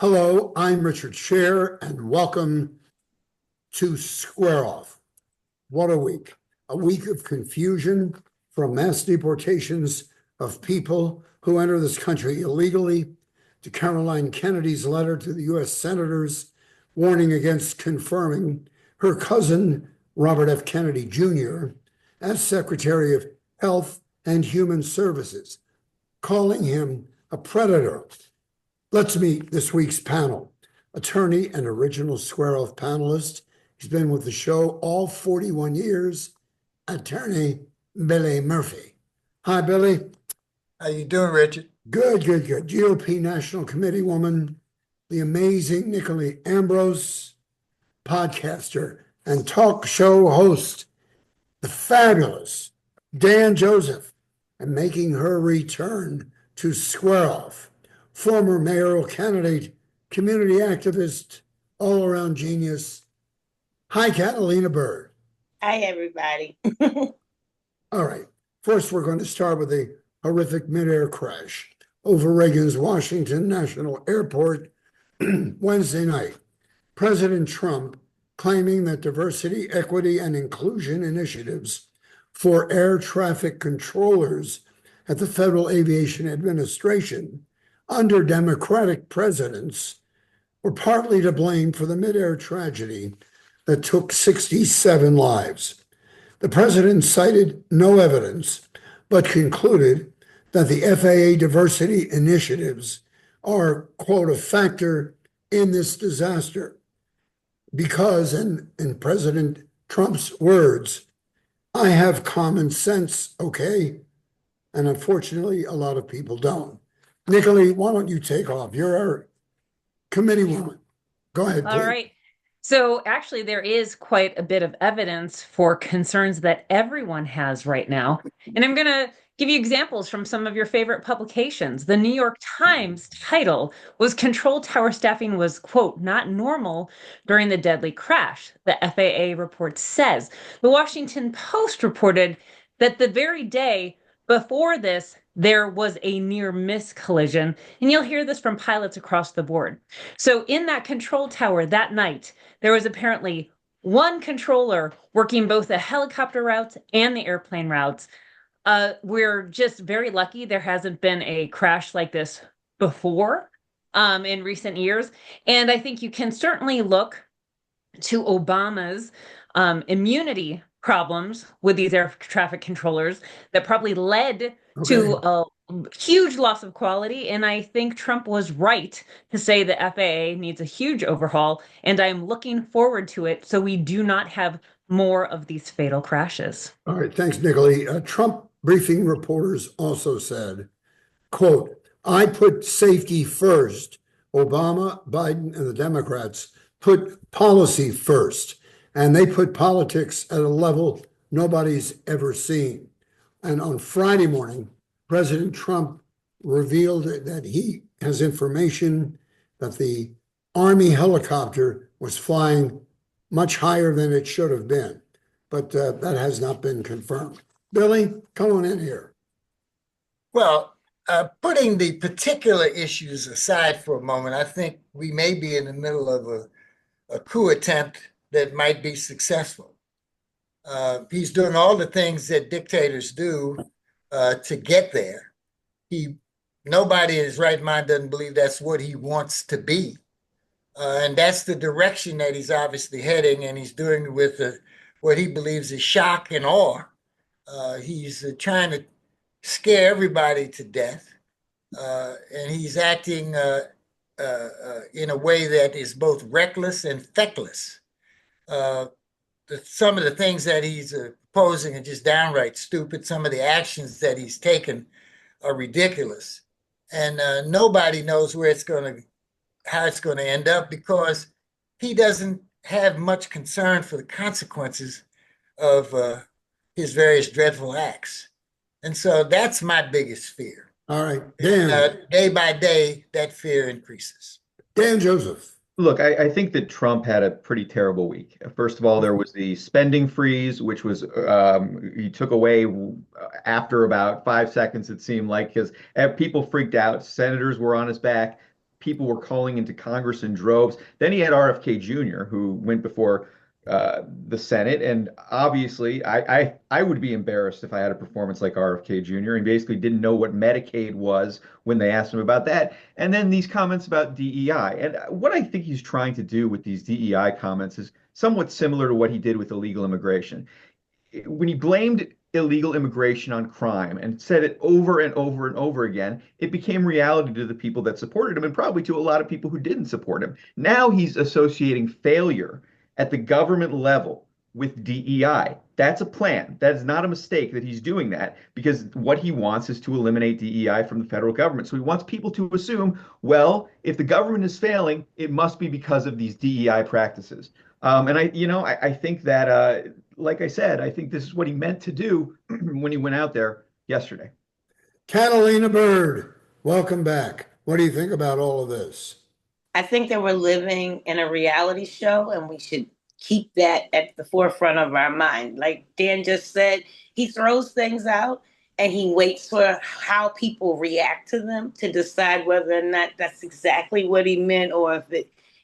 Hello, I'm Richard Sher, and welcome to Square Off. What a week. A week of confusion from mass deportations of people who enter this country illegally to Caroline Kennedy's letter to the U.S. senators warning against confirming her cousin, Robert F. Kennedy Jr., as Secretary of Health and Human Services, calling him a predator. Let's meet this week's panel. Attorney and original Square Off panelist. He's been with the show all 41 years. Attorney Billy Murphy. Hi, Billy. How you doing, Richard? Good. GOP National Committee woman, the amazing Nicolee Ambrose, podcaster and talk show host, the fabulous Dan Joseph, and making her return to Square Off, former mayoral candidate, community activist, all-around genius. Hi, Catalina Byrd. Hi, everybody. All right. First, we're going to start with a horrific midair crash over Reagan's Washington National Airport Wednesday night. President Trump claiming that diversity, equity, and inclusion initiatives for air traffic controllers at the Federal Aviation Administration under Democratic presidents were partly to blame for the midair tragedy that took 67 lives. The president cited no evidence, but concluded that the FAA diversity initiatives are, quote, a factor in this disaster because, in President Trump's words, I have common sense, okay? And unfortunately, a lot of people don't. Nicolee, why don't you take off? You're our committee woman. Go ahead, please. All right. So actually, there is quite a bit of evidence for concerns that everyone has right now. And I'm going to give you examples from some of your favorite publications. The New York Times title was Control Tower Staffing was, quote, not normal during the deadly crash, the FAA report says. The Washington Post reported that the very day before this, there was a near miss collision, and you'll hear this from pilots across the board. So in that control tower that night, there was apparently one controller working both the helicopter routes and the airplane routes. We're just very lucky there hasn't been a crash like this before in recent years. And I think you can certainly look to Obama's immunity problems with these air traffic controllers that probably led to a huge loss of quality. And I think Trump was right to say the FAA needs a huge overhaul. And I'm looking forward to it so we do not have more of these fatal crashes. All right, thanks, Nicolee. Trump briefing reporters also said, quote, I put safety first. Obama, Biden, and the Democrats put policy first, and they put politics at a level nobody's ever seen. And on Friday morning, President Trump revealed that he has information that the Army helicopter was flying much higher than it should have been, but that has not been confirmed. Billy, come on in here. Well, putting the particular issues aside for a moment, I think we may be in the middle of a coup attempt that might be successful. He's doing all the things that dictators do to get there. Nobody in his right mind doesn't believe that's what he wants to be. And that's the direction that he's obviously heading, and he's doing it with what he believes is shock and awe. He's trying to scare everybody to death, and he's acting in a way that is both reckless and feckless. Some of the things that he's proposing are just downright stupid. Some of the actions that he's taken are ridiculous, and nobody knows how it's going to end up because he doesn't have much concern for the consequences of his various dreadful acts. And so that's my biggest fear. All right, Dan. Day by day, that fear increases. Dan Joseph. Look, I think that Trump had a pretty terrible week. First of all, there was the spending freeze, which was he took away after about 5 seconds, it seemed like, because people freaked out. Senators were on his back. people were calling into Congress in droves. Then he had RFK Jr., who went before the Senate, and obviously, I would be embarrassed if I had a performance like RFK Jr. and basically didn't know what Medicaid was when they asked him about that. And then these comments about DEI, and what I think he's trying to do with these DEI comments is somewhat similar to what he did with illegal immigration. When he blamed illegal immigration on crime and said it over and over and over again, it became reality to the people that supported him and probably to a lot of people who didn't support him. Now he's associating failure at the government level with DEI. That's a plan. That is not a mistake that he's doing that, because what he wants is to eliminate DEI from the federal government. So he wants people to assume, well, if the government is failing, it must be because of these DEI practices. And I think that, like I said, I think this is what he meant to do when he went out there yesterday. Catalina Byrd, welcome back. What do you think about all of this? I think that we're living in a reality show, and we should keep that at the forefront of our mind. Like Dan just said, he throws things out and he waits for how people react to them to decide whether or not that's exactly what he meant, or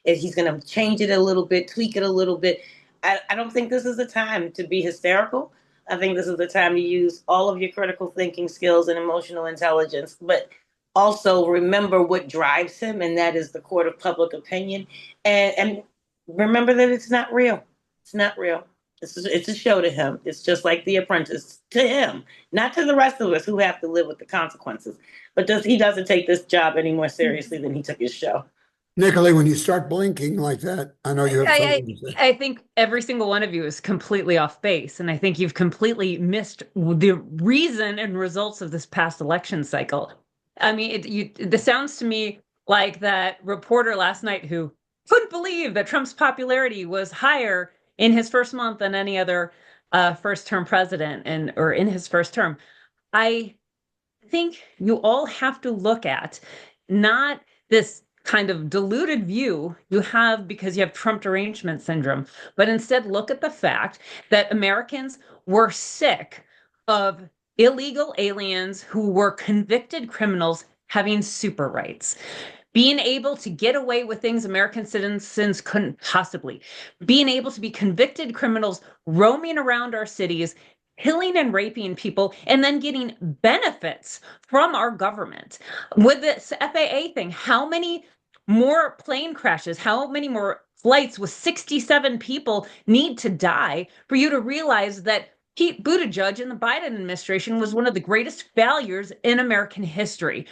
if he's going to change it a little bit, tweak it a little bit. I don't think this is the time to be hysterical. I think this is the time to use all of your critical thinking skills and emotional intelligence, but also remember what drives him, and that is the court of public opinion. And remember that it's not real. It's not real. It's a show to him. It's just like The Apprentice to him, not to the rest of us who have to live with the consequences. But he doesn't take this job any more seriously than he took his show. Nicolee, when you start blinking like that, I know you have something to say. I think every single one of you is completely off base, and I think you've completely missed the reason and results of this past election cycle. I mean, this sounds to me like that reporter last night who couldn't believe that Trump's popularity was higher in his first month than any other first-term president, or in his first term. I think you all have to look at not this kind of diluted view you have because you have Trump derangement syndrome, but instead look at the fact that Americans were sick of illegal aliens who were convicted criminals having super rights, being able to get away with things American citizens couldn't possibly, being able to be convicted criminals roaming around our cities, killing and raping people, and then getting benefits from our government. With this FAA thing, how many more plane crashes, how many more flights with 67 people need to die for you to realize that Pete Buttigieg in the Biden administration was one of the greatest failures in American history?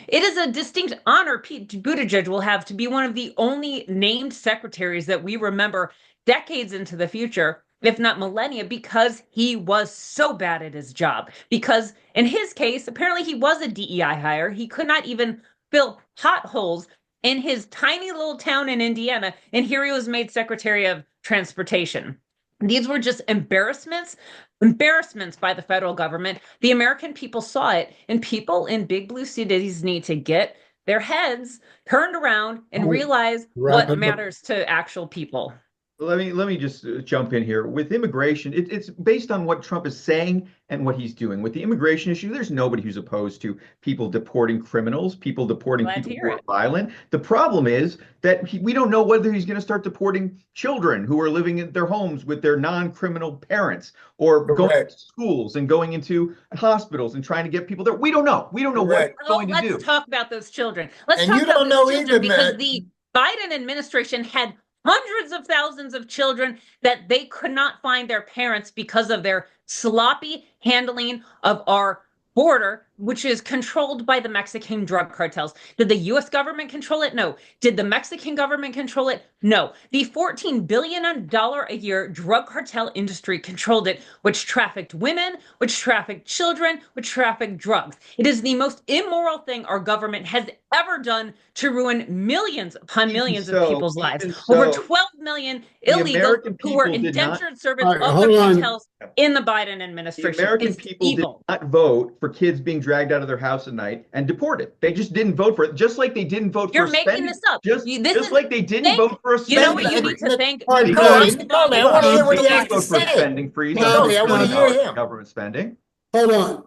It is a distinct honor Pete Buttigieg will have to be one of the only named secretaries that we remember decades into the future, if not millennia, because he was so bad at his job. Because in his case, apparently he was a DEI hire. He could not even fill potholes in his tiny little town in Indiana, and here he was made Secretary of Transportation. These were just embarrassments by the federal government. The American people saw it, and people in big blue cities need to get their heads turned around and realize what matters to actual people. Let me just jump in here. With immigration, it's based on what Trump is saying and what he's doing. With the immigration issue, there's nobody who's opposed to people deporting criminals, people deporting people who are violent. The problem is that we don't know whether he's going to start deporting children who are living in their homes with their non-criminal parents, or going to schools and going into hospitals and trying to get people there. We don't know. We don't know what he's going to do. Let's talk about those children. Let's talk about those children, because the Biden administration had hundreds of thousands of children that they could not find their parents because of their sloppy handling of our border, which is controlled by the Mexican drug cartels. Did the U.S. government control it? No. Did the Mexican government control it? No. The $14 billion a year drug cartel industry controlled it, which trafficked women, which trafficked children, which trafficked drugs. It is the most immoral thing our government has ever done to ruin millions upon millions of people's lives. Over 12 million illegals who were indentured servants of the cartels in the Biden administration. The American people did not vote for kids being dragged out of their house at night and deported. They just didn't vote for it. Just like they didn't vote for You're making this up. Just like they didn't vote for a spending. You know what you need to think? I want to hear what he has to say. Spending freeze. I want to hear him. Government spending. Hold on.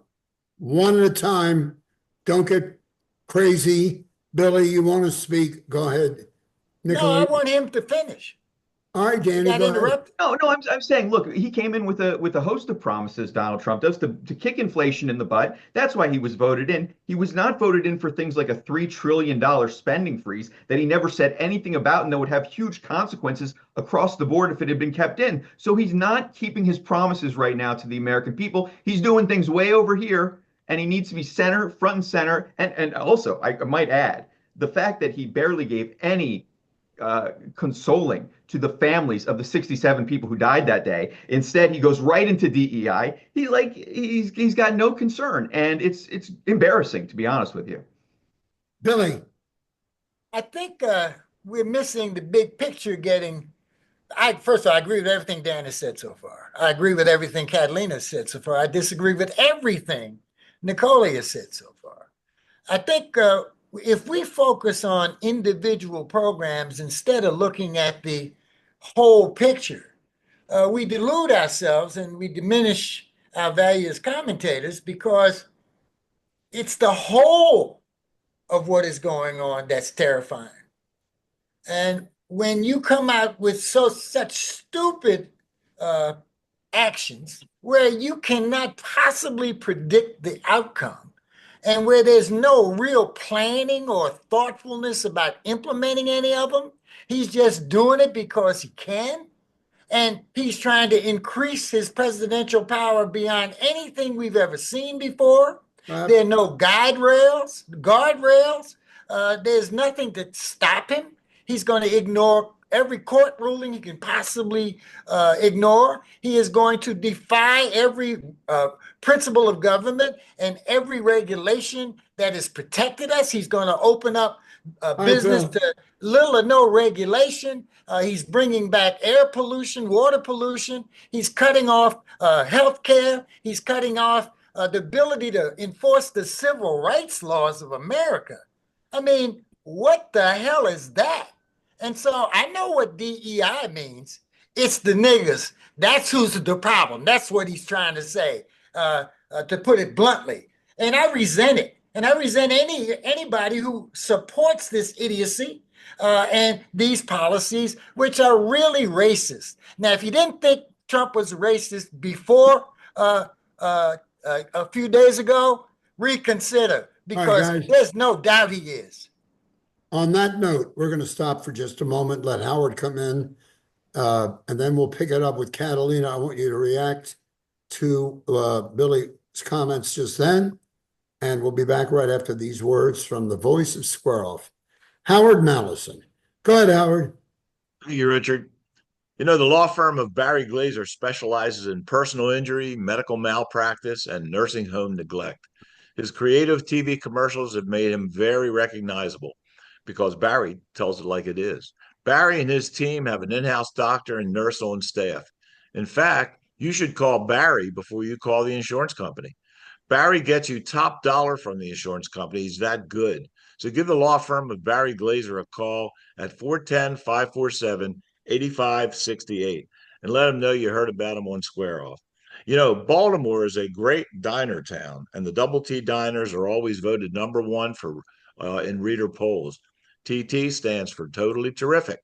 One at a time. Don't get crazy. Billy, you want to speak? Go ahead. No, I Nicolee. want him to finish. All right, He Danny, got go ahead. interrupted. No, I'm saying, look, he came in with a host of promises, Donald Trump does, to kick inflation in the butt. That's why he was voted in. He was not voted in for things like a $3 trillion spending freeze that he never said anything about and that would have huge consequences across the board if it had been kept in. So he's not keeping his promises right now to the American people. He's doing things way over here, and he needs to be front and center. And also, I might add, the fact that he barely gave any consoling to the families of the 67 people who died that day. Instead, he goes right into DEI. He's got no concern, and it's embarrassing, to be honest with you. Billy. I think we're missing the big picture getting. First of all, I agree with everything Dan has said so far. I agree with everything Catalina has said so far. I disagree with everything Nicolee has said so far. I think if we focus on individual programs instead of looking at the whole picture, we delude ourselves and we diminish our value as commentators because it's the whole of what is going on that's terrifying. And when you come out with such stupid actions where you cannot possibly predict the outcome, and where there's no real planning or thoughtfulness about implementing any of them, he's just doing it because he can. And he's trying to increase his presidential power beyond anything we've ever seen before. There are no guardrails. There's nothing to stop him. He's going to ignore every court ruling he can possibly ignore. He is going to defy every principle of government and every regulation that has protected us. He's going to open up business to little or no regulation. He's bringing back air pollution, water pollution. He's cutting off health care. He's cutting off the ability to enforce the civil rights laws of America. I mean, what the hell is that? And so I know what DEI means. It's the niggas. That's who's the problem. That's what he's trying to say, to put it bluntly. And I resent it. And I resent anybody who supports this idiocy and these policies, which are really racist. Now, if you didn't think Trump was racist before a few days ago, reconsider, because there's no doubt he is. On that note, we're going to stop for just a moment, let Howard come in, and then we'll pick it up with Catalina. I want you to react to Billy's comments just then, and we'll be back right after these words from the voice of Squirrel, Howard Mallison. Go ahead, Howard. Thank you, Richard. You know, the law firm of Barry Glazer specializes in personal injury, medical malpractice, and nursing home neglect. His creative TV commercials have made him very recognizable because Barry tells it like it is. Barry and his team have an in-house doctor and nurse on staff. In fact, you should call Barry before you call the insurance company. Barry gets you top dollar from the insurance company. He's that good. So give the law firm of Barry Glazer a call at 410-547-8568 and let them know you heard about him on Square Off. You know, Baltimore is a great diner town, and the Double T diners are always voted #1 for in reader polls. TT stands for totally terrific.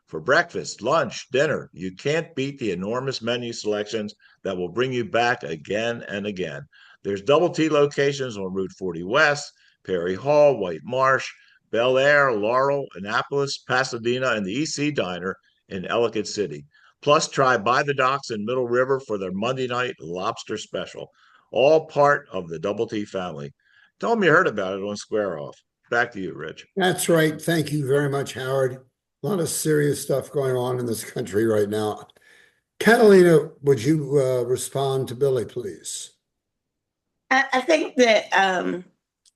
For breakfast, lunch, dinner, you can't beat the enormous menu selections that will bring you back again and again. There's Double T locations on Route 40 West, Perry Hall, White Marsh, Bel Air, Laurel, Annapolis, Pasadena, and the EC Diner in Ellicott City. Plus, try By the Docks in Middle River for their Monday night lobster special. All part of the Double T family. Tell them you heard about it on Square Off. Back to you, Rich. That's right. Thank you very much, Howard. A lot of serious stuff going on in this country right now. Catalina, would you respond to Billy, please? I think that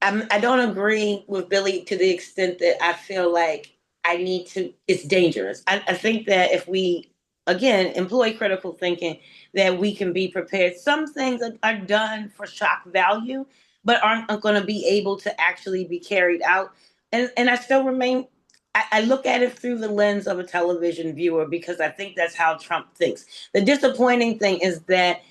I don't agree with Billy to the extent that I feel like it's dangerous. I think that if we, again, employ critical thinking, that we can be prepared. Some things are done for shock value, but aren't going to be able to actually be carried out. And I still remain, I look at it through the lens of a television viewer because I think that's how Trump thinks. The disappointing thing is that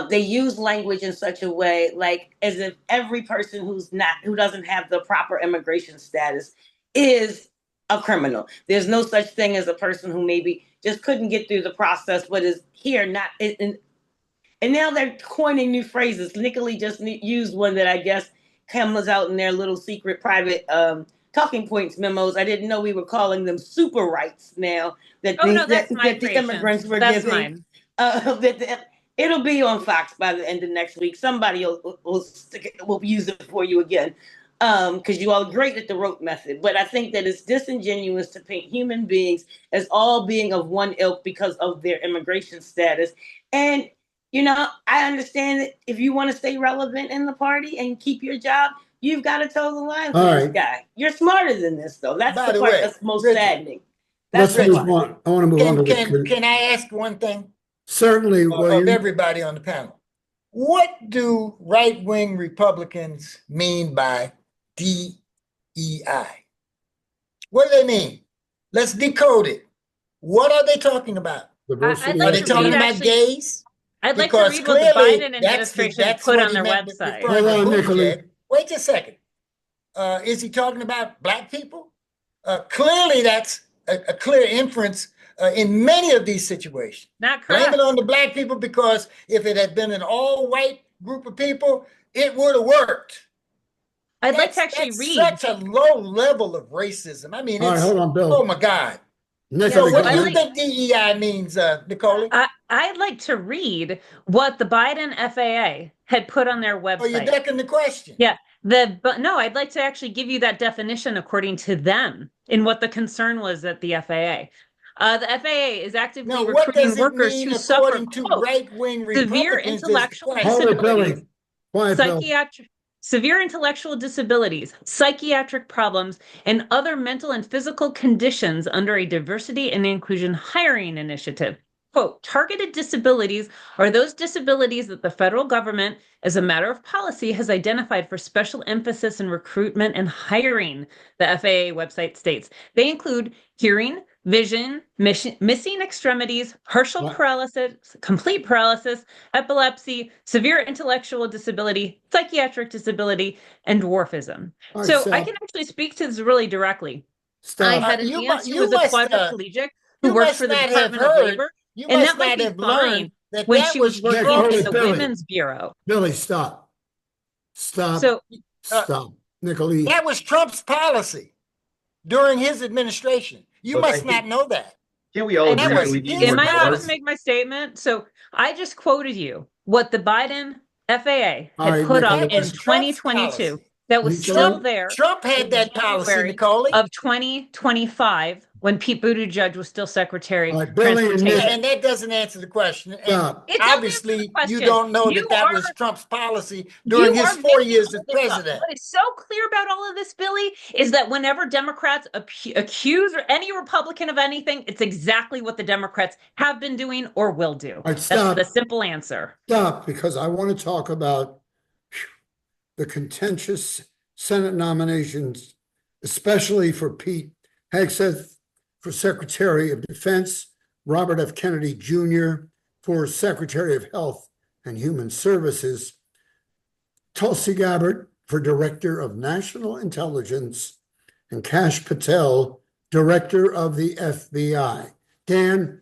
They use language in such a way, like as if every person who doesn't have the proper immigration status is a criminal. There's no such thing as a person who maybe just couldn't get through the process, but is here not. And now they're coining new phrases. Nicolee just used one that I guess comes out in their little secret private talking points memos. I didn't know we were calling them super rights now that Oh no, that's my that the creation. immigrants were That's giving. mine. It'll be on Fox by the end of next week. Somebody will use it for you again, because you all are great at the rote method. But I think that it's disingenuous to paint human beings as all being of one ilk because of their immigration status. And I understand that if you want to stay relevant in the party and keep your job, you've got to toe the line for this guy. You're smarter than this, though. That's the part that's most saddening. Let's move on. I want to move on to Can I ask one thing? Certainly. Of everybody on the panel. What do right-wing Republicans mean by DEI? What do they mean? Let's decode it. What are they talking about? Diversity. Are they talking about gays? I'd like to read what the Biden administration put on their website. Hold on, Nicolee. Wait just a second. Is he talking about black people? Clearly, that's a clear inference in many of these situations. Not correct. Blame it on the black people, because if it had been an all-white group of people, it would have worked. I'd like to actually read. Such a low level of racism. I mean, all right, hold on, Bill. Oh my God. Nicolee, what do you think DEI means, Nicolee? I'd like to read what the Biden FAA had put on their website. Oh, you're ducking the question. Yeah. But no, I'd like to actually give you that definition according to them in what the concern was at the FAA. The FAA is actively recruiting workers who suffer right-wing severe intellectual disabilities, severe intellectual disabilities, psychiatric problems, and other mental and physical conditions under a diversity and inclusion hiring initiative. Quote, targeted disabilities are those disabilities that the federal government, as a matter of policy, has identified for special emphasis in recruitment and hiring, the FAA website states. They include hearing, vision, missing extremities, partial paralysis, complete paralysis, epilepsy, severe intellectual disability, psychiatric disability, and dwarfism. Right, so I can actually speak to this really directly. I had an aunt who was a quadriplegic who worked for the Department of Labor. And that might be fine when she was working in the Women's Bureau. Billy, stop. Stop. Nicolee. That was Trump's policy during his administration. You must not know that. Can we all agree? Am I allowed to make my statement? So I just quoted you what the Biden FAA had put up in 2022 that was still there. Trump had that policy, Nicolee, of 2025 when Pete Buttigieg was still Secretary of Transportation. And that doesn't answer the question. And obviously, you don't know that was Trump's policy during his 4 years as president. What is so clear about all of this, Billy, is that whenever Democrats accuse any Republican of anything, it's exactly what the Democrats have been doing or will do. That's the simple answer. Stop, because I want to talk about the contentious Senate nominations, especially for Pete Hegseth for Secretary of Defense, Robert F. Kennedy Jr. for Secretary of Health and Human Services, Tulsi Gabbard for Director of National Intelligence, and Kash Patel, Director of the FBI. Dan,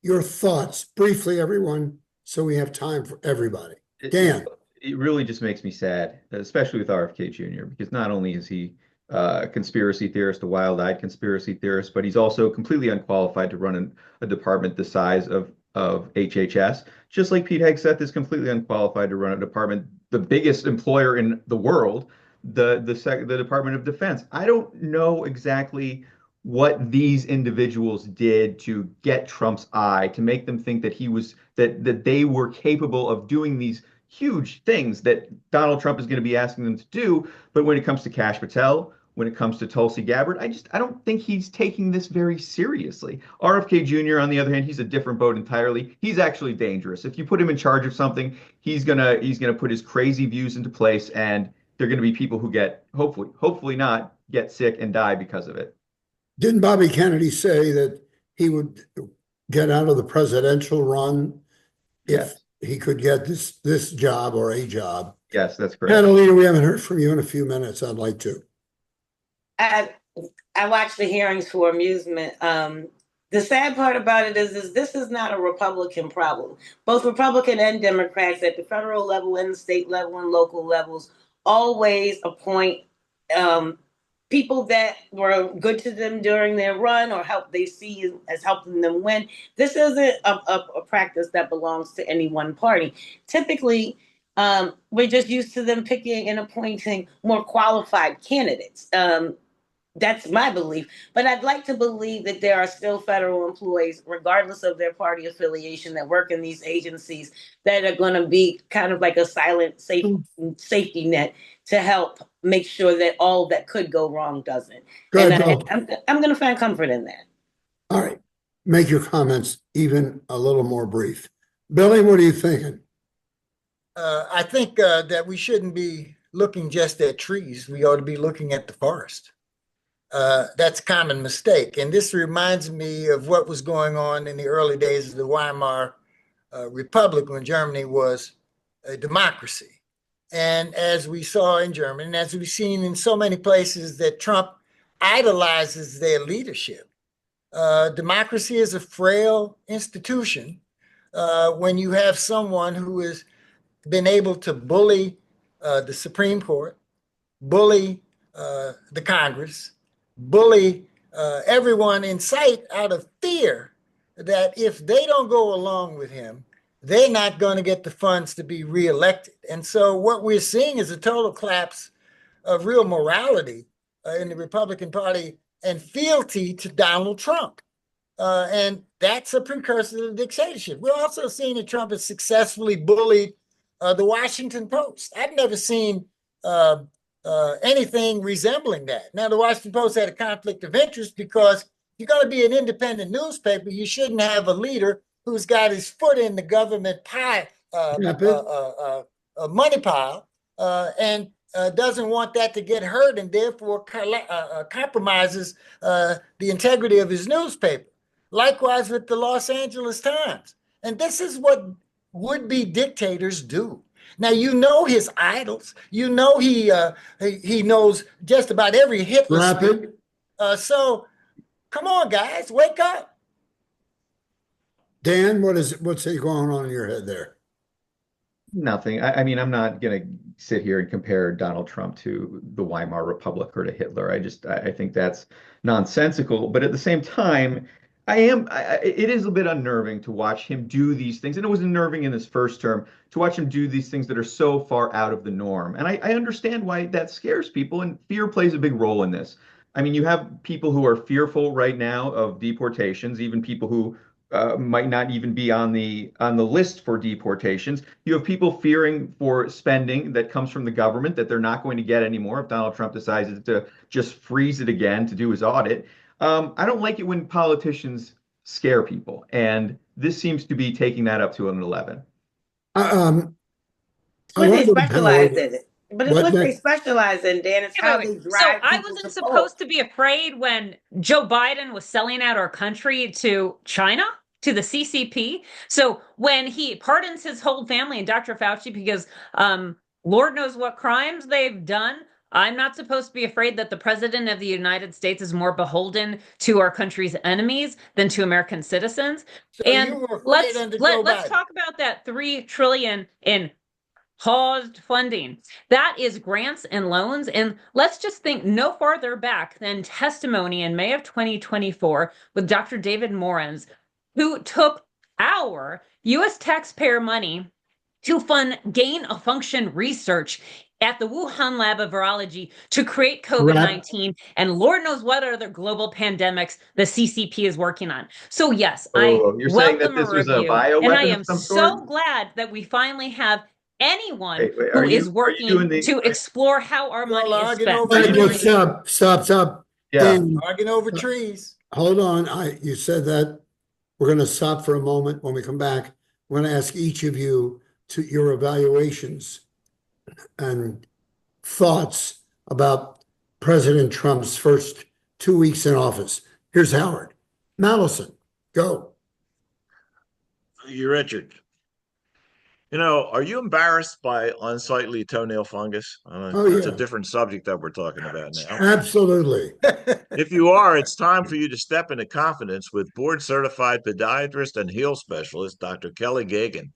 your thoughts, briefly, everyone, so we have time for everybody. Dan. It really just makes me sad, especially with RFK Jr., because not only is he a conspiracy theorist, a wild-eyed conspiracy theorist, but he's also completely unqualified to run a department the size of HHS, just like Pete Hegseth is completely unqualified to run a department, the biggest employer in the world, the Department of Defense. I don't know exactly what these individuals did to get Trump's eye, to make them think that that they were capable of doing these huge things that Donald Trump is going to be asking them to do. But when it comes to Kash Patel, when it comes to Tulsi Gabbard, I don't think he's taking this very seriously. RFK Jr., on the other hand, he's a different boat entirely. He's actually dangerous. If you put him in charge of something, he's gonna put his crazy views into place, and they're going to be people who get, hopefully not, get sick and die because of it. Didn't Bobby Kennedy say that he would get out of the presidential run if he could get this job or a job. Yes, that's correct. Catalina, we haven't heard from you in a few minutes. I'd like to. I I watch the hearings for amusement. The sad part about it is this is not a Republican problem. Both Republican and Democrats at the federal level and the state level and local levels always appoint people that were good to them during their run or help they see as helping them win. This isn't a practice that belongs to any one party. Typically, we're just used to them picking and appointing more qualified candidates. That's my belief. But I'd like to believe that there are still federal employees, regardless of their party affiliation, that work in these agencies that are going to be kind of like a silent safety net to help make sure that all that could go wrong doesn't. Go ahead, Bill. I'm going to find comfort in that. All right. Make your comments even a little more brief. Billy, what are you thinking? I think that we shouldn't be looking just at trees. We ought to be looking at the forest. That's a common mistake. And this reminds me of what was going on in the early days of the Weimar Republic when Germany was a democracy. And as we saw in Germany, and as we've seen in so many places that Trump idolizes their leadership, democracy is a frail institution when you have someone who has been able to bully the Supreme Court, bully the Congress, bully everyone in sight out of fear that if they don't go along with him, they're not going to get the funds to be reelected. And so what we're seeing is a total collapse of real morality in the Republican Party and fealty to Donald Trump. And that's a precursor to dictatorship. We're also seeing that Trump has successfully bullied the Washington Post. I've never seen anything resembling that. Now, the Washington Post had a conflict of interest because you're going to be an independent newspaper. You shouldn't have a leader who's got his foot in the government pie, money pile, and doesn't want that to get hurt and therefore compromises the integrity of his newspaper. Likewise with the Los Angeles Times. And this is what would-be dictators do. Now, you know his idols. You know he knows just about every Hitler speech. So come on, guys, wake up. Dan, what's going on in your head there? Nothing. I mean, I'm not going to sit here and compare Donald Trump to the Weimar Republic or to Hitler. I think that's nonsensical. But at the same time, it is a bit unnerving to watch him do these things. And it was unnerving in his first term to watch him do these things that are so far out of the norm. And I understand why that scares people, and fear plays a big role in this. I mean, you have people who are fearful right now of deportations, even people who might not even be on the list for deportations. You have people fearing for spending that comes from the government that they're not going to get anymore if Donald Trump decides to just freeze it again to do his audit. I don't like it when politicians scare people, and this seems to be taking that up to an 11. But they specialize in it. But it's what they specialize in, Dan. It's how they drive. So I wasn't supposed to be afraid when Joe Biden was selling out our country to China, to the CCP. So when he pardons his whole family and Dr. Fauci because Lord knows what crimes they've done, I'm not supposed to be afraid that the president of the United States is more beholden to our country's enemies than to American citizens. So and let's talk about that $3 trillion in paused funding. That is grants and loans. And let's just think no farther back than testimony in May of 2024 with Dr. David Morans, who took our U.S. taxpayer money to fund gain-of-function research at the Wuhan Lab of Virology to create COVID-19 and Lord knows what other global pandemics the CCP is working on. So yes, you're saying that this was a bioweapon, and I am of some so sort? glad that we finally have anyone who is working to explore how our money is spent. Stop. Yeah, arguing over trees. Hold on. You said that. We're going to stop for a moment. When we come back, we're going to ask each of you to your evaluations and thoughts about President Trump's first 2 weeks in office. Here's Howard. Mallison, go. You, Richard. Are you embarrassed by unsightly toenail fungus? Oh, That's a yeah, different subject that we're talking about now. absolutely. If you are, it's time for you to step into confidence with board certified podiatrist and heel specialist, Dr. Kelly Gagan.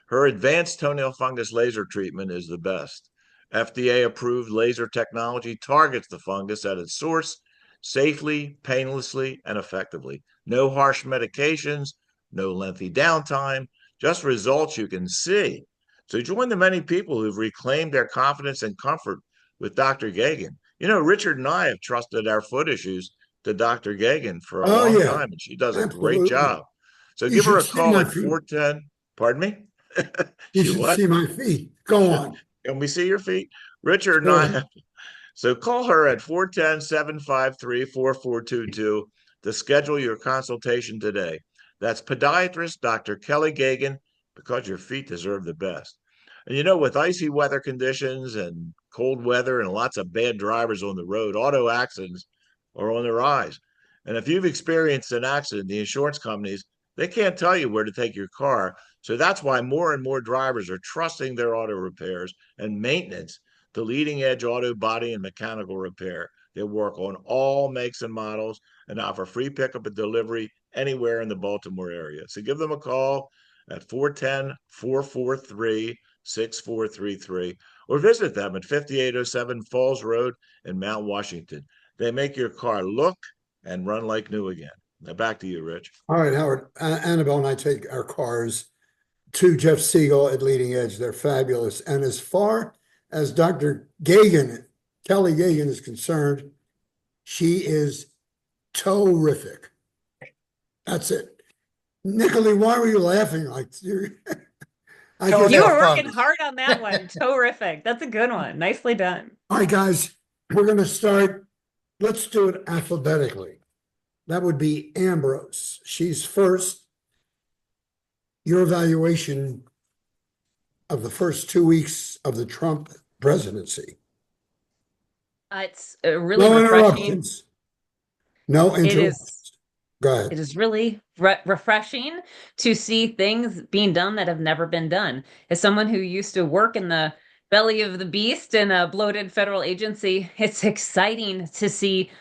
Her advanced toenail fungus laser treatment is the best. FDA approved laser technology targets the fungus at its source safely, painlessly, and effectively. No harsh medications, no lengthy downtime, just results you can see. So join the many people who've reclaimed their confidence and comfort with Dr. Gagan. Richard and I have trusted our foot issues to Dr. Gagan for a Oh, long yeah, time, and she does a great absolutely. job. So You give her should a see call my at feet. 410. Pardon me? You She should what? see my feet. Go on. Can we see your feet? Richard and I Sure. have. So call her at 410-753-4422 to schedule your consultation today. That's podiatrist Dr. Kelly Gagan, because your feet deserve the best. And with icy weather conditions and cold weather and lots of bad drivers on the road, auto accidents are on the rise. And if you've experienced an accident, the insurance companies, they can't tell you where to take your car. So that's why more and more drivers are trusting their auto repairs and maintenance to leading edge auto body and mechanical repair. They work on all makes and models and offer free pickup and delivery anywhere in the Baltimore area. So give them a call at 410-443-6433 or visit them at 5807 Falls Road in Mount Washington. They make your car look and run like new again. Now back to you, Rich. All right, Howard. Annabelle and I take our cars to Jeff Siegel at Leading Edge. They're fabulous. And as far as Dr. Gagan, Kelly Gagan is concerned, she is terrific. That's it. Nicolee, why were you laughing like you're? I Toenail guess. You were working fungus. hard on that one. Terrific. That's a good one. Nicely done. All right, guys, we're going to start. Let's do it alphabetically. That would be Ambrose. She's first. Your evaluation of the first 2 weeks of the Trump presidency. It's really No refreshing. interruptions. No It interruptions. is. Go It ahead. is really refreshing to see things being done that have never been done. As someone who used to work in the belly of the beast in a bloated federal agency, it's exciting to see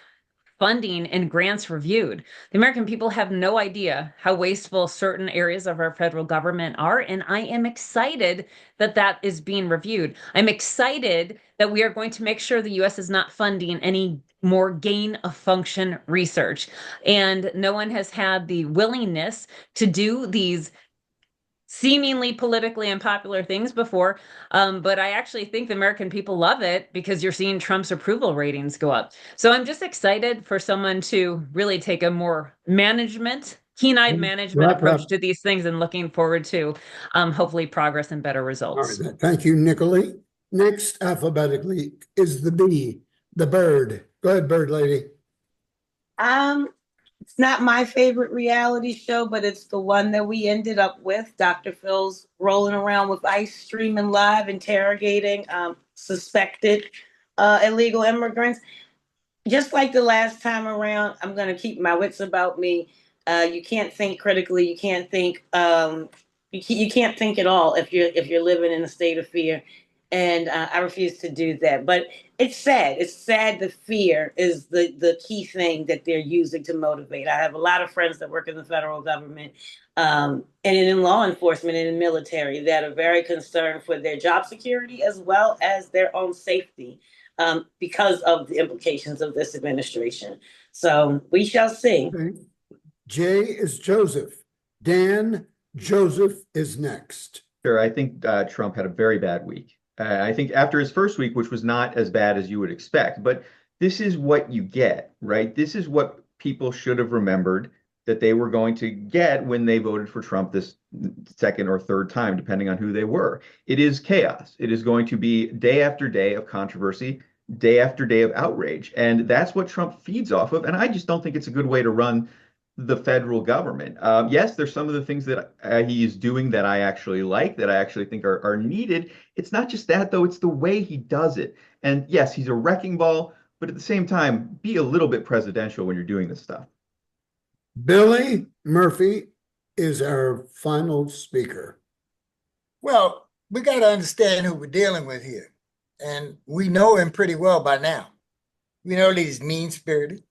funding and grants reviewed. The American people have no idea how wasteful certain areas of our federal government are, and I am excited that that is being reviewed. I'm excited that we are going to make sure the U.S. is not funding any more gain of function research. And no one has had the willingness to do these seemingly politically unpopular things before. But I actually think the American people love it because you're seeing Trump's approval ratings go up. So I'm just excited for someone to really take a more keen-eyed management Wrap approach up. to these things and looking forward to hopefully progress and better All results. right. Thank you, Nicolee. Next, alphabetically, is the B, the Byrd. Go ahead, Byrd lady. It's not my favorite reality show, but it's the one that we ended up with. Dr. Phil's rolling around with ice, streaming live, interrogating suspected illegal immigrants. Just like the last time around, I'm going to keep my wits about me. You can't think critically. You can't think. You can't think at all if you're living in a state of fear, and I refuse to do that. But it's sad. It's sad. The fear is the key thing that they're using to motivate. I have a lot of friends that work in the federal government, and in law enforcement and in military that are very concerned for their job security as well as their own safety. Because of the implications of this administration. So we shall see. Okay. J is Joseph. Dan, Joseph is next. Sure, I think Trump had a very bad week. I think after his first week, which was not as bad as you would expect, but this is what you get, right? This is what people should have remembered that they were going to get when they voted for Trump this second or third time, depending on who they were. It is chaos. It is going to be day after day of controversy, day after day of outrage. And that's what Trump feeds off of. And I just don't think it's a good way to run the federal government. Yes, there's some of the things that he is doing that I actually like, that I actually think are needed. It's not just that, though. It's the way he does it. And yes, he's a wrecking ball, but at the same time, be a little bit presidential when you're doing this stuff. Billy Murphy is our final speaker. Well, we got to understand who we're dealing with here. And we know him pretty well by now. We know that he's mean-spirited.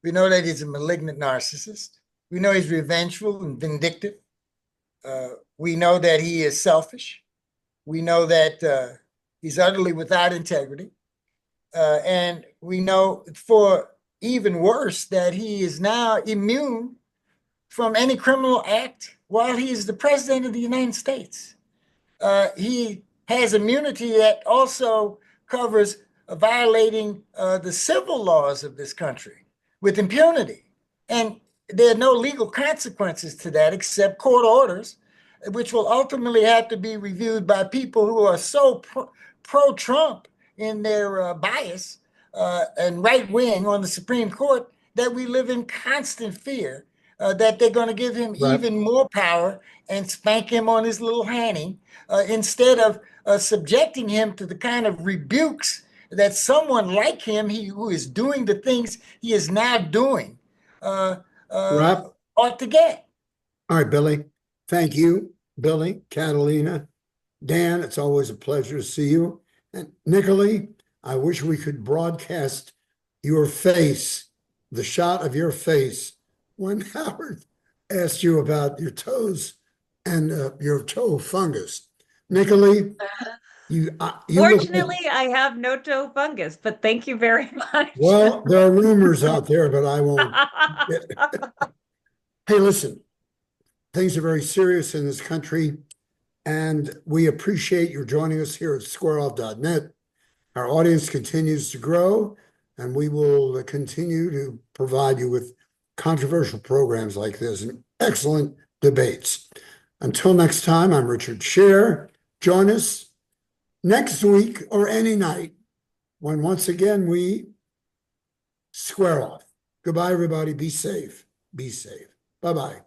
We know that he's a malignant narcissist. We know he's revengeful and vindictive. We know that he is selfish. We know that he's utterly without integrity. And we know, for even worse, that he is now immune from any criminal act while he is the president of the United States. He has immunity that also covers violating the civil laws of this country with impunity. And there are no legal consequences to that except court orders, which will ultimately have to be reviewed by people who are so pro-Trump in their bias and right wing on the Supreme Court that we live in constant fear that they're going to give him even more power and spank him on his little hanny instead of subjecting him to the kind of rebukes that someone like him, who is doing the things he is now doing, ought to get. All right, Billy. Thank you, Billy, Catalina, Dan. It's always a pleasure to see you. And Nicolee, I wish we could broadcast your face, the shot of your face, when Howard asked you about your toes and your toe fungus. Nicolee, you Fortunately, I have no toe fungus, but thank you very much. Well, there are rumors out there, but I won't. Hey, listen, things are very serious in this country, and we appreciate your joining us here at squareoff.net. Our audience continues to grow, and we will continue to provide you with controversial programs like this and excellent debates. Until next time, I'm Richard Sher. Join us next week or any night when once again we square off. Goodbye, everybody. Be safe. Be safe. Bye-bye.